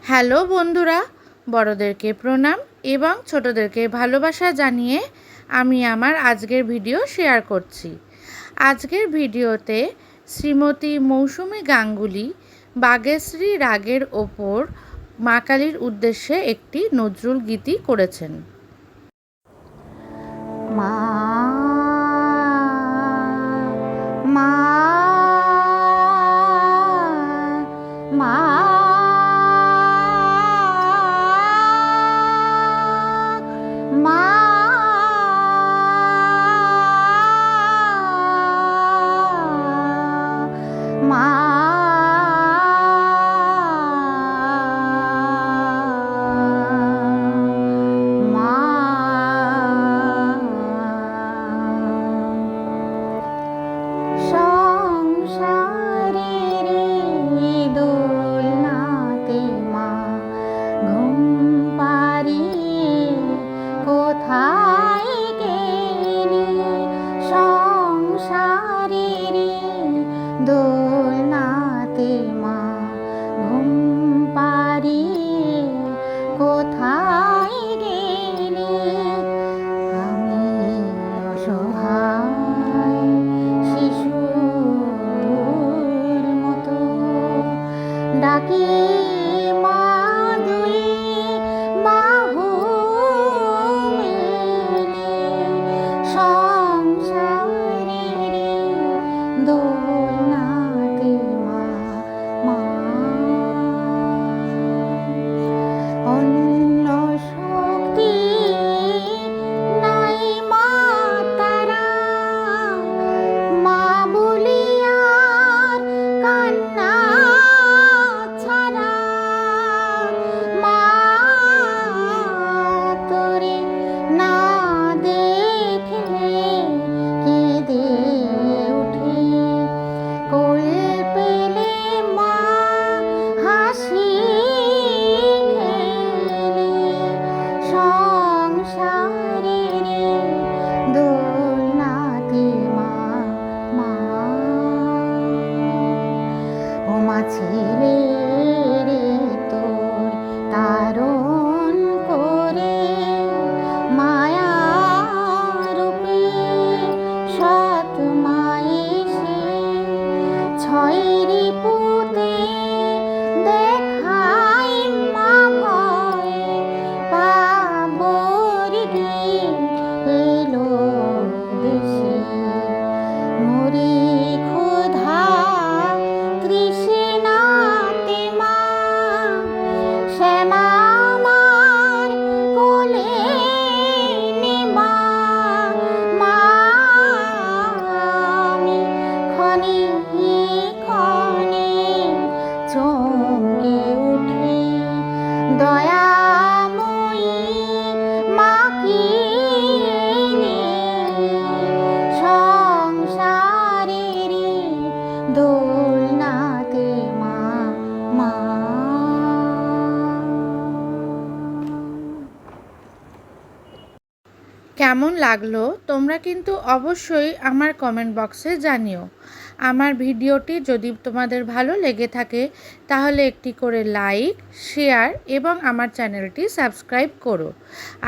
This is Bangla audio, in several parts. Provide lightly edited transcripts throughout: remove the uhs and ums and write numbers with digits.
হ্যালো বন্ধুরা, বড়দেরকে প্রণাম এবং ছোটদেরকে ভালোবাসা জানিয়ে আমি আমার আজকের ভিডিও শেয়ার করছি। আজকের ভিডিওতে শ্রীমতী মৌসুমী গাঙ্গুলি বাগেশ্রী রাগের ওপর মা কালীর উদ্দেশ্যে একটি নজরুল গীতি করেছেন। মা মা মা মা মা কোথায় গেলি সংসারের দোলনাতে মা, ঘুম পাড়িয়ে কোথায় গেলি? আমি অসহায় শিশুর মতো ডাকি মা, দুই বাহু মেলে সংসারের দোলনাতে মা, মা। অন্য শক্তি নাই মা তারা, মা বলিয়ার কান্না ছাড়া। মা তোরে না দেখলে কেঁদে উঠি, কোল পেলে মা হাসি খেলি সংসারের দোলনাতে মা, মা। ও মা ছেলে রে তোর তারণ করে মায়া রূপে সৎ মায়ে সে ছয়রি পুতে দেখাই মা ভয় পাবর এলো দেশে। মরি ক্ষুধা তৃষ্ণাতে মা, শ্যামা আমার কোলে নে মা, মা। আমি ক্ষণে ক্ষণে চমকে উঠি, দয়াময়ী মা কি সংসারের দোলনাতে মা, মা। কেমন লাগলো তোমরা কিন্তু অবশ্যই আমার কমেন্ট বক্সে জানিও। আমার ভিডিওটি যদি তোমাদের ভালো লেগে থাকে তাহলে একটি করে লাইক, শেয়ার এবং আমার চ্যানেলটি সাবস্ক্রাইব করো।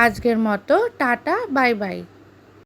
আজকের মতো টাটা, বাই বাই।